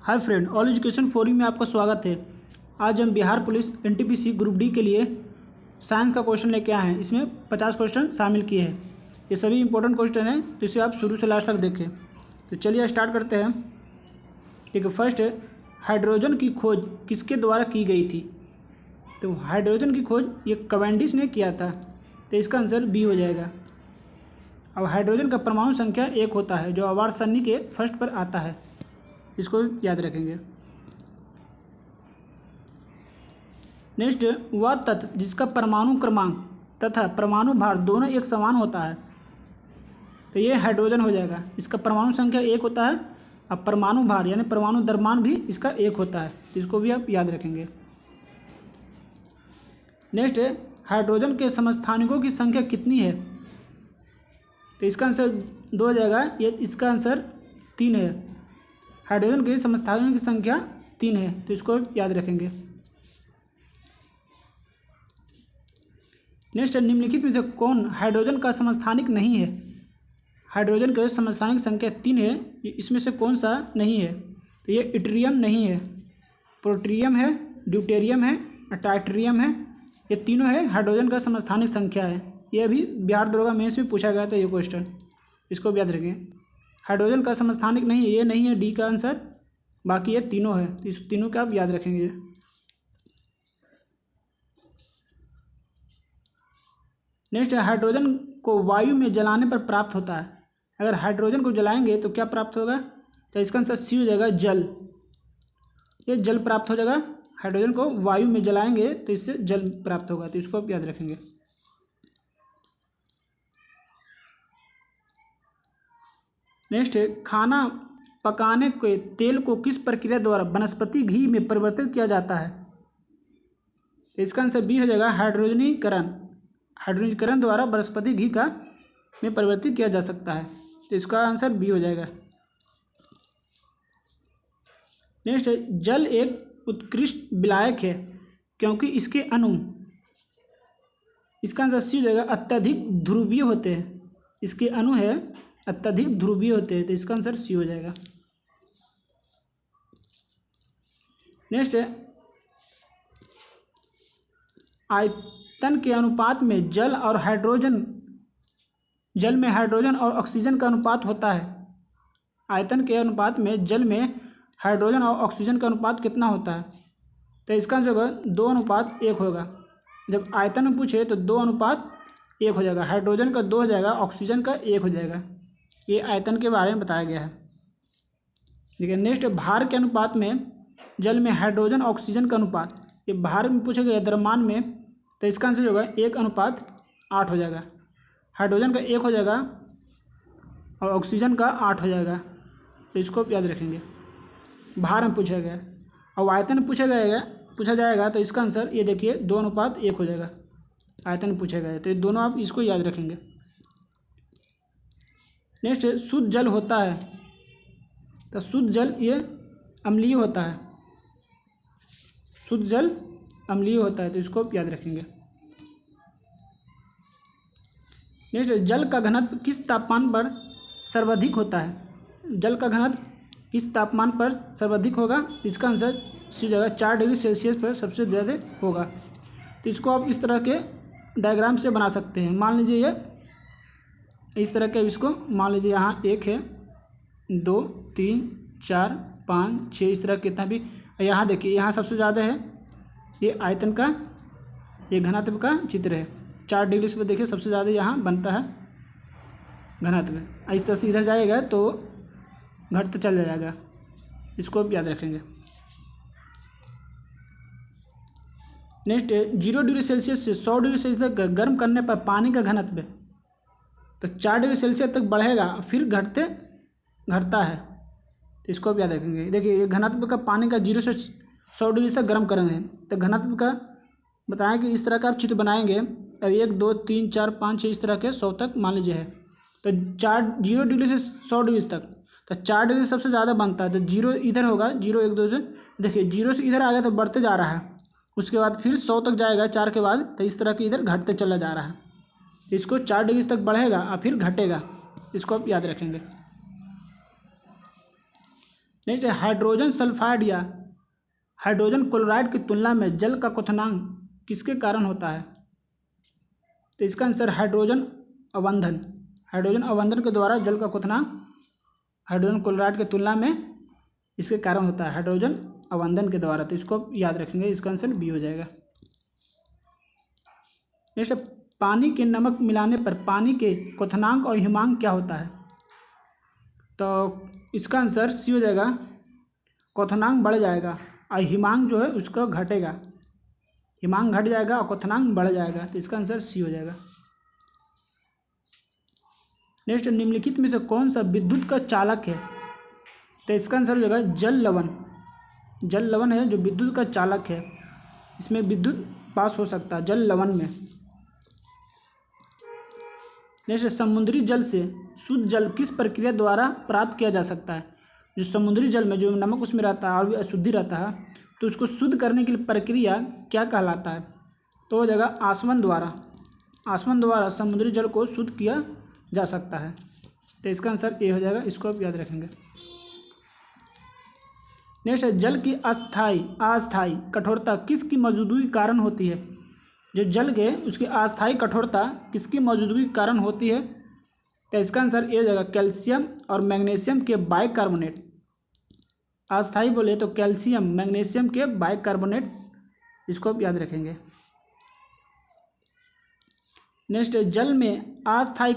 Hi friend, all education forum में आपका स्वागत है। आज हम Bihar police NTPC group D के लिए साइंस का क्वेश्चन लेके आए हैं। इसमें 50 क्वेश्चन शामिल किए हैं। ये सभी इंपॉर्टेंट क्वेश्चन हैं, तो इसे आप शुरू से लास्ट तक देखें। तो चलिए स्टार्ट करते हैं। ठीक है, फर्स्ट है हाइड्रोजन की खोज किसके द्वारा की गई थी। तो हाइड्रोजन की खोज ये कैवेंडिश ने किया था, तो इसका आंसर बी हो जाएगा। अब हाइड्रोजन का परमाणु संख्या 1 होता है, जो आवर्त सारणी के फर्स्ट पर आता है, इसको याद रखेंगे। नेक्स्ट, वह तत्व जिसका परमाणु क्रमांक तथा परमाणु भार दोनों एक समान होता है, तो ये हाइड्रोजन हो जाएगा। इसका परमाणु संख्या 1 होता है, अब परमाणु भार यानी परमाणु द्रव्यमान भी इसका 1 होता है, तो इसको भी आप याद रखेंगे। नेक्स्ट है हाइड्रोजन के समस्थानिकों की संख्या कितनी है, तो इसका आंसर 2 हो जाएगा। ये इसका आंसर 3 है। हाइड्रोजन के समस्थानिकों की संख्या 3 है, तो इसको याद रखेंगे। नेक्स्ट, निम्नलिखित में से कौन हाइड्रोजन का समस्थानिक नहीं है। हाइड्रोजन के समस्थानिक संख्या 3 है, इसमें से कौन सा नहीं है, तो ये इट्रियम नहीं है, प्रोट्रियम है, ड्यूटेरियम है, टाइट्रियम है। ये तीनों है हाइड्रोजन का समस्थानिक संख्या है। ये अभी बिहार दरोगा मेंस में पूछा गया था ये क्वेश्चन, इसको भी याद रखें। हाइड्रोजन का समस्थानिक नहीं है, ये नहीं है डी का आंसर, बाकी ये तीनों है, तो इस तीनों का आप याद रखेंगे। नेक्स्ट, हाइड्रोजन को वायु में जलाने पर प्राप्त होता है। अगर हाइड्रोजन को जलाएंगे तो क्या प्राप्त होगा, तो इसका आंसर सी हो जाएगा, जल। ये जल प्राप्त हो जाएगा। हाइड्रोजन को वायु में जलाएंगे तो इससे जल प्राप्त होगा, तो इसको आप याद रखेंगे। नेक्स्ट है खाना पकाने के तेल को किस प्रक्रिया द्वारा वनस्पति घी में परिवर्तित किया जाता है, तो इसका आंसर बी हो जाएगा, हाइड्रोजनीकरण। हाइड्रोजनीकरण द्वारा वनस्पति घी का में परिवर्तित किया जा सकता है, तो इसका आंसर बी हो जाएगा। नेक्स्ट है जल एक उत्कृष्ट विलायक है क्योंकि इसके अणु, इसका आंसर सी हो जाएगा, अत्यधिक ध्रुवीय होते हैं। इसके अणु है अत्यधिक ध्रुवीय होते हैं, तो इसका आंसर सी हो जाएगा। नेक्स्ट है आयतन के अनुपात में जल में हाइड्रोजन और ऑक्सीजन का अनुपात होता है। आयतन के अनुपात में जल में हाइड्रोजन और ऑक्सीजन का अनुपात कितना होता है, तो इसका आंसर होगा 2:1 होगा। जब आयतन में पूछे तो 2:1 हो जाएगा। हाइड्रोजन का 2 हो जाएगा, ऑक्सीजन का 1 हो जाएगा। ये आयतन के बारे में बताया गया है। ठीक है, नेक्स्ट भार के अनुपात में जल में हाइड्रोजन ऑक्सीजन का अनुपात, ये भार में पूछा गया द्रव्यमान में, तो इसका आंसर होगा 1:8 हो जाएगा। हाइड्रोजन का 1 हो जाएगा और ऑक्सीजन का 8 हो जाएगा, तो इसको याद रखेंगे। भार में पूछा गया और आयतन में पूछा जाएगा तो इसका आंसर ये देखिए 2:1 हो जाएगा। आयतन में पूछा गया तो ये दोनों आप इसको याद रखेंगे। नेक्स्ट शुद्ध जल होता है, तो शुद्ध जल ये अम्लीय होता है। शुद्ध जल अम्लीय होता है, तो इसको आप याद रखेंगे। नेक्स्ट जल का घनत्व किस तापमान पर सर्वाधिक होता है। जल का घनत्व किस तापमान पर सर्वाधिक होगा, इसका आंसर सी जगह 4 डिग्री सेल्सियस पर सबसे ज़्यादा होगा। तो इसको आप इस तरह के डायग्राम से बना सकते हैं। मान लीजिए ये इस तरह के, इसको मान लीजिए यहाँ 1 है, 2, 3, 4, 5, 6, इस तरह कितना भी। यहाँ देखिए यहाँ सबसे ज़्यादा है, ये आयतन का, ये घनत्व का चित्र है। 4 डिग्री से देखिए सबसे ज़्यादा यहाँ बनता है घनत्व। इस तरह से इधर जाएगा तो घटता चल जाएगा, इसको आप याद रखेंगे। नेक्स्ट 0 डिग्री सेल्सियस से 100 डिग्री सेल्सियस तक गर्म करने पर पानी का घनत्व तो 4 डिग्री सेल्सियस तक बढ़ेगा, फिर घटता है, तो इसको आप याद रखेंगे। देखिए ये घनत्व का पानी का 0 से 100 डिग्री तक गर्म करेंगे, तो घनत्व का बताएं कि इस तरह का आप चित्र बनाएंगे। अब 1, 2, 3, 4, 5, 6 इस तरह के 100 तक मान लीजिए है, तो 0 डिग्री से 100 डिग्री तक, तो 4 डिग्री सबसे ज़्यादा बनता है, तो 0 इधर होगा, 0, 1, 2 से देखिए 0 से इधर आ गया तो बढ़ते जा रहा है, उसके बाद फिर 100 तक जाएगा 4 के बाद, तो इस तरह के इधर घटते चला जा रहा है। इसको 4 डिग्री तक बढ़ेगा और फिर घटेगा, इसको आप याद रखेंगे। नेक्स्ट है हाइड्रोजन सल्फाइड या हाइड्रोजन क्लोराइड की तुलना में जल का क्वथनांक किसके कारण होता है? तो इसका आंसर हाइड्रोजन अवंधन। हाइड्रोजन अवंधन के द्वारा जल का क्वथनांक हाइड्रोजन क्लोराइड की तुलना में इसके कारण होता है, हाइड्रोजन अवंधन के द्वारा। तो इसको याद रखेंगे, इसका आंसर बी हो जाएगा। नेक्स्ट, पानी के नमक मिलाने पर पानी के क्वथनांक और हिमांक क्या होता है? तो इसका आंसर सी हो जाएगा, क्वथनांक बढ़ जाएगा और हिमांक जो है उसका घटेगा। हिमांक घट जाएगा और क्वथनांक बढ़ जाएगा, तो इसका आंसर सी हो जाएगा। नेक्स्ट, निम्नलिखित में से कौन सा विद्युत का चालक है? तो इसका आंसर हो जाएगा जल लवण। जल लवण है जो विद्युत का चालक है, इसमें विद्युत पास हो सकता है जल लवण में। नेक्स्ट, समुद्री जल से शुद्ध जल किस प्रक्रिया द्वारा प्राप्त किया जा सकता है? जो समुद्री जल में जो नमक उसमें रहता है और भी अशुद्धि रहता है, तो उसको शुद्ध करने के लिए प्रक्रिया क्या कहलाता है? तो हो जाएगा आसवन द्वारा। आसवन द्वारा समुद्री जल को शुद्ध किया जा सकता है, तो इसका आंसर ए हो जाएगा। इसको आप याद रखेंगे। नेक्स्ट है, जल की अस्थायी कठोरता किसकी मौजूदगी के कारण होती है? जो जल के उसकी अस्थायी कठोरता किसकी मौजूदगी के कारण होती है? तो इसका आंसर ए हो जाएगा कैल्शियम और मैग्नीशियम के बाइकार्बोनेट। अस्थायी बोले तो कैल्शियम मैग्नीशियम के बाइकार्बोनेट, इसको आप याद रखेंगे। नेक्स्ट है, जल में अस्थायी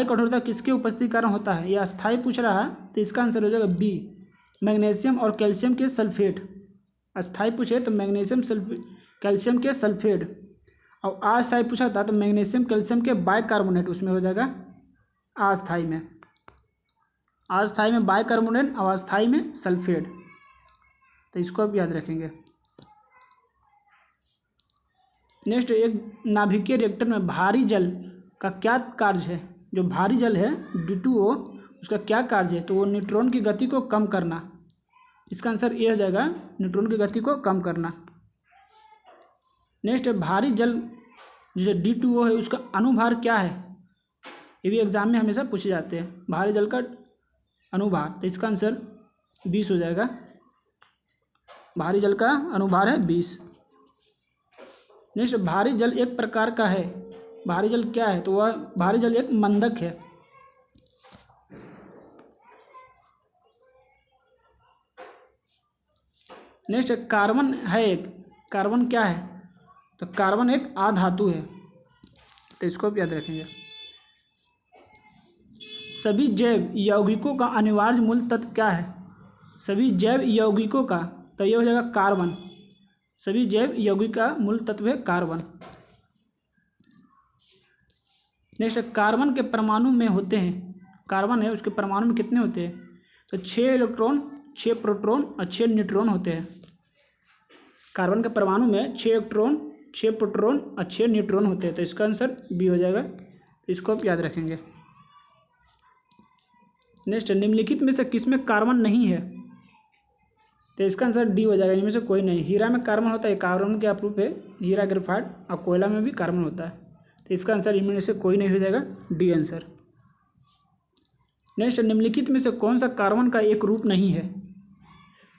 कठोरता किसके उपस्थिति के कारण होता है? यह अस्थायी पूछ रहा है, तो इसका आंसर हो जाएगा बी, मैग्नीशियम और कैल्शियम के सल्फेट। अस्थायी पूछे तो मैग्नीशियम कैल्शियम के सल्फेट, और अस्थायी पूछा था तो मैग्नीशियम कैल्शियम के बाइकार्बोनेट, उसमें हो जाएगा अस्थायी में बाइकार्बोनेट और अस्थायी में सल्फेट, तो इसको आप याद रखेंगे। नेक्स्ट, एक नाभिकीय रिएक्टर में भारी जल का क्या कार्य है? जो भारी जल है D2O, उसका क्या कार्य है? तो वो न्यूट्रॉन की गति को कम करना। इसका आंसर ए हो जाएगा, न्यूट्रॉन की गति को कम करना। नेक्स्ट, भारी जल जो D2O है उसका अनुभार क्या है? ये भी एग्जाम में हमेशा पूछे जाते हैं, भारी जल का अनुभार, तो इसका आंसर 20 हो जाएगा। भारी जल का अनुभार है 20। नेक्स्ट, भारी जल एक प्रकार का है। भारी जल क्या है? तो वह भारी जल एक मंदक है। नेक्स्ट, कार्बन है एक, कार्बन क्या है? तो कार्बन एक आधातु है, तो इसको आप याद रखेंगे। सभी जैव यौगिकों का अनिवार्य मूल तत्व क्या है? सभी जैव यौगिकों का, तो ये हो जाएगा कार्बन। सभी जैव यौगिक का मूल तत्व है कार्बन। नेक्स्ट, कार्बन के परमाणु में होते हैं, कार्बन है उसके परमाणु में कितने होते हैं? तो 6 इलेक्ट्रॉन, 6 प्रोटॉन और 6 न्यूट्रॉन होते हैं। कार्बन के परमाणु में 6 इलेक्ट्रॉन, 6 प्रोटॉन और 6 न्यूट्रॉन होते हैं, तो इसका आंसर बी हो जाएगा। इसको आप याद रखेंगे। नेक्स्ट, निम्नलिखित में से किसमें कार्बन नहीं है? तो इसका आंसर डी हो जाएगा, इनमें से कोई नहीं। हीरा में कार्बन होता है, कार्बन के अप्रूप है, हीरा ग्रेफाइट, और कोयला में भी कार्बन होता है, तो इसका आंसर इनमें से कोई नहीं हो जाएगा, डी आंसर। नेक्स्ट, निम्नलिखित में से कौन सा कार्बन का एक रूप नहीं है?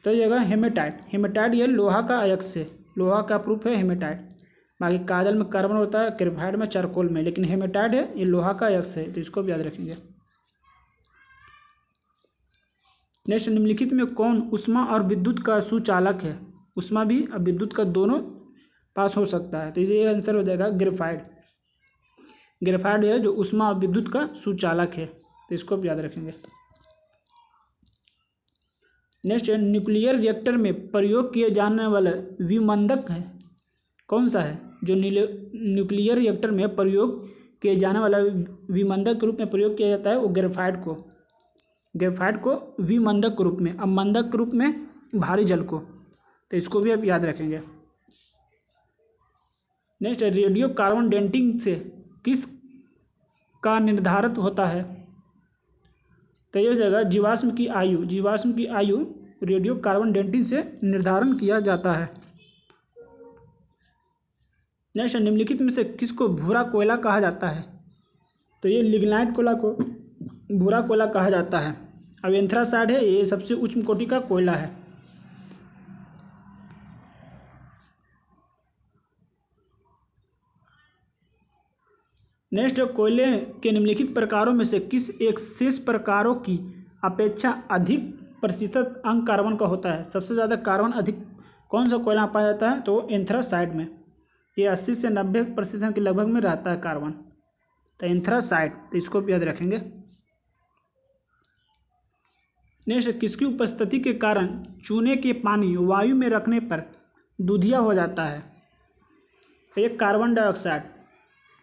तो ये होगा हेमेटाइट। हेमेटाइट ये लोहा का अयस्क है, लोहा का अप्रूप है हेमेटाइट। बाकी काजल में कार्बन होता है, ग्रेफाइट में, चारकोल में, लेकिन हेमेटाइट है ये लोहा का अयस्क है, तो इसको भी याद रखेंगे। नेक्स्ट, निम्नलिखित में कौन ऊष्मा और विद्युत का सुचालक है? ऊष्मा भी और विद्युत का दोनों पास हो सकता है, तो ये आंसर हो जाएगा ग्रेफाइट। ग्रेफाइट है जो ऊष्मा और विद्युत का सुचालक है, तो इसको आप याद रखेंगे। नेक्स्ट, न्यूक्लियर रिएक्टर में प्रयोग किए जाने वाला विमंदक है कौन सा है? जो न्यूक्लियर रिएक्टर में प्रयोग किए जाने वाला विमंदक के रूप में प्रयोग किया जाता है वो ग्रेफाइट को विमंदक के रूप में, अब मंदक के रूप में भारी जल को, तो इसको भी आप याद रखेंगे। नेक्स्ट, रेडियो कार्बन डेटिंग से किस का निर्धारित होता है? तो ये हो जाएगा जीवाश्म की आयु रेडियो कार्बन डेटिंग से निर्धारण किया जाता है। नेक्स्ट, निम्नलिखित में से किसको भूरा कोयला कहा जाता है? तो ये लिग्नाइट कोयला को भूरा कोयला कहा जाता है। अब एंथ्रासाइड है, ये सबसे उच्च कोटि का कोयला है। नेक्स्ट, कोयले के निम्नलिखित प्रकारों में से किस एक शेष प्रकारों की अपेक्षा अधिक प्रतिशत अंग कार्बन का होता है? सबसे ज़्यादा कार्बन अधिक कौन सा कोयला पाया जाता है? तो एंथ्रासाइड में। ये 80 से 90% के लगभग में रहता है कार्बन, तो एंथ्रासाइड, तो इसको भी याद रखेंगे। नेक्स्ट, किसकी उपस्थिति के कारण चूने के पानी वायु में रखने पर दूधिया हो जाता है? तो ये कार्बन डाइऑक्साइड।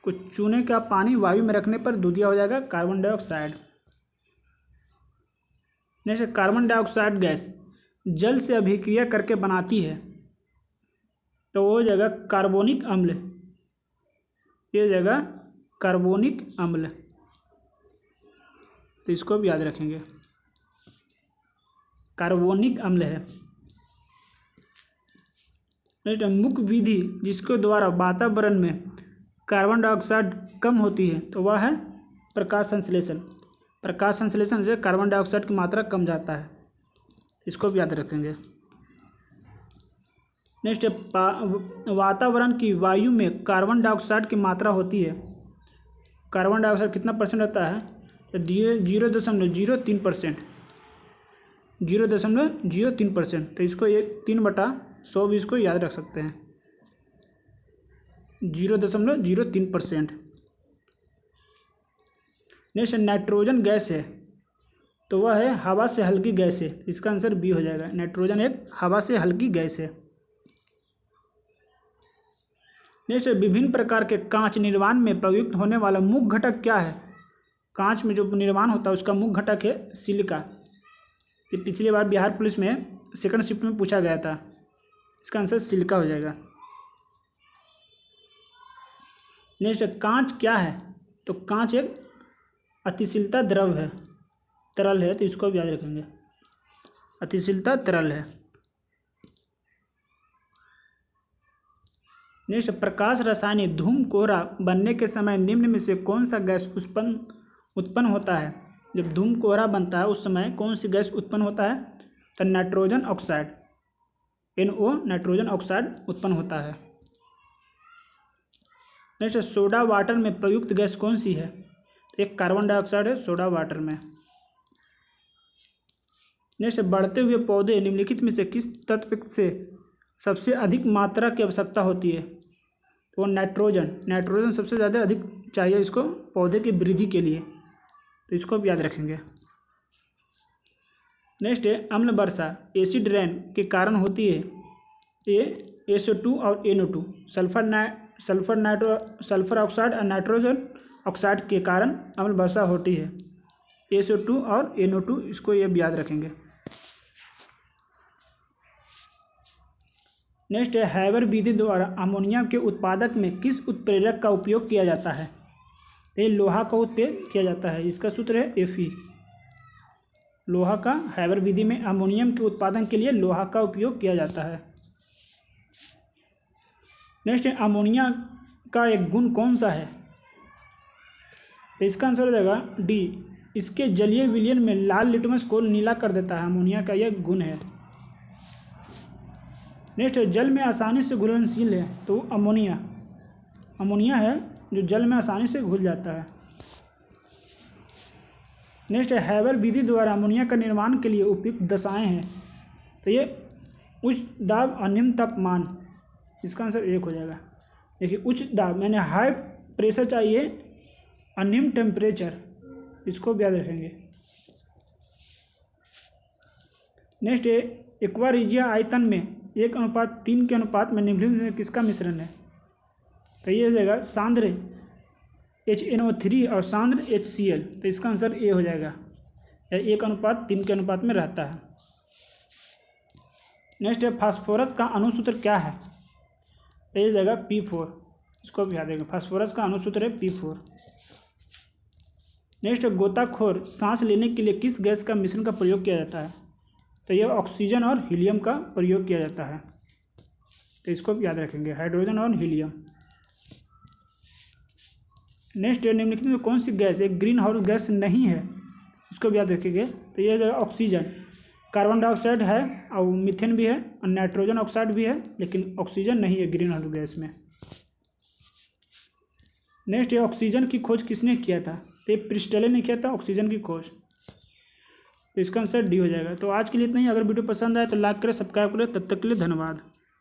कुछ चूने का पानी वायु में रखने पर दूधिया हो जाएगा, carbon dioxide. Next, carbon dioxide gas जल से अभिक्रिया करके बनाती है, तो वो जगह कार्बोनिक अम्ल, ये जगह कार्बोनिक अम्ल, तो इसको भी याद रखेंगे, कार्बोनिक अम्ल है। नेक्स्ट, मुख्य विधि जिसके द्वारा वातावरण में कार्बन डाइऑक्साइड कम होती है, तो वह है प्रकाश संश्लेषण। प्रकाश संश्लेषण से कार्बन डाइऑक्साइड की मात्रा कम जाता है, इसको भी याद रखेंगे। नेक्स्ट, वातावरण की वायु में कार्बन डाइऑक्साइड की मात्रा होती है, कार्बन डाइऑक्साइड कितना परसेंट रहता है? तो 0.03%, 0.03%, तो इसको ये 3/100 भी इसको याद रख सकते हैं, 0.03%। नेक्स्ट, नाइट्रोजन गैस है, तो वह है हवा से हल्की गैस है, इसका आंसर बी हो जाएगा। नाइट्रोजन एक हवा से हल्की गैस है। नेक्स्ट, विभिन्न प्रकार के कांच निर्माण में प्रयुक्त होने वाला मुख्य घटक क्या है? कांच में जो निर्माण होता है उसका मुख्य घटक है सिलिका। ये पिछली बार बिहार पुलिस में सेकंड शिफ्ट में पूछा गया था, इसका आंसर सिलिका हो जाएगा। नेक्स्ट, कांच क्या है? तो कांच एक अतिशीलता द्रव है, तरल है, तो इसको भी याद रखेंगे, अतिशीलता तरल है। नेक्स्ट, प्रकाश रासायनिक धूम कोहरा बनने के समय निम्न में से कौन सा गैस उत्पन्न होता है? जब धूम कोहरा बनता है उस समय कौन सी गैस उत्पन्न होता है? तो nitrogen oxide, NO, nitrogen oxide उत्पन्न होता है। नेक्स्ट, सोडा वाटर में प्रयुक्त गैस कौन सी है? एक कार्बन डाइऑक्साइड है सोडा वाटर में। नेक्स्ट, बढ़ते हुए पौधे निम्नलिखित में से किस तत्व से सबसे अधिक मात्रा की आवश्यकता होती है? तो नाइट्रोजन, नाइट्रोजन सबसे ज़्यादा अधिक चाहिए इसको पौधे की वृद्धि के लिए, तो इसको भी याद रखेंगे। नेक्स्ट है अम्ल वर्षा एसिड रेन के कारण होती है, ये SO2 और NO2, सल्फर ऑक्साइड और नाइट्रोजन ऑक्साइड के कारण अम्ल वर्षा होती है, SO2 और NO2, इसको ये भी याद रखेंगे। नेक्स्ट है हैबर विधि द्वारा अमोनिया के उत्पादक में किस उत्प्रेरक का उपयोग किया जाता है? ये लोहा का उपयोग किया जाता है, इसका सूत्र है Fe। लोहा का हैबर विधि में अमोनियम के उत्पादन के लिए लोहा का उपयोग किया जाता है। नेक्स्ट है अमोनिया का एक गुण कौन सा है? तो इसका आंसर हो जाएगा डी, इसके जलीय विलयन में लाल लिटमस को नीला कर देता है, अमोनिया का यह गुण है। नेक्स्ट है जल में आसानी से घुलनशील है, तो अमोनिया है जो जल में आसानी से घुल जाता है। नेक्स्ट है हैबर विधि द्वारा अमोनिया का निर्माण के लिए उपयुक्त दशाएं हैं, तो ये उच्च दाब और निम्न तापमान, इसका आंसर 1 हो जाएगा। देखिए उच्च दाब मैंने हाई प्रेशर चाहिए और निम्न टेम्परेचर, इसको भी याद रखेंगे। नेक्स्ट है एक्वारिजिया आयतन में 1:3 के अनुपात में निम्नलिखित में किसका मिश्रण है? तो ये हो जाएगा सांद्र HNO3 और सांद्र HCl, तो इसका आंसर ए हो जाएगा, 1:3 के अनुपात में रहता है। नेक्स्ट है फास्फोरस का अणुसूत्र क्या है? तो ये जाएगा P4, इसको भी याद रखेंगे, फास्फोरस का अणुसूत्र है P4। नेक्स्ट गोताखोर सांस लेने के लिए किस गैस का मिश्रण का प्रयोग किया जाता है? तो यह ऑक्सीजन और हीलियम का प्रयोग किया जाता है, तो इसको भी याद रखेंगे, हाइड्रोजन और हीलियम। नेक्स्ट निम्नलिखित में कौन सी गैस एक ग्रीन हाउस गैस नहीं है? उसको भी याद रखिएगा। तो ये जो ऑक्सीजन, कार्बन डाइऑक्साइड है और मीथेन भी है और नाइट्रोजन ऑक्साइड भी है, लेकिन ऑक्सीजन नहीं है ग्रीन हाउस गैस में। नेक्स्ट ये ऑक्सीजन की खोज किसने किया था? तो ये प्रिस्टले ने किया था ऑक्सीजन की खोज। तो इसका आंसर डी हो जाएगा। तो आज के लिए इतना ही। अगर वीडियो पसंद आए तो लाइक करें, सब्सक्राइब करें। तब तक के लिए धन्यवाद।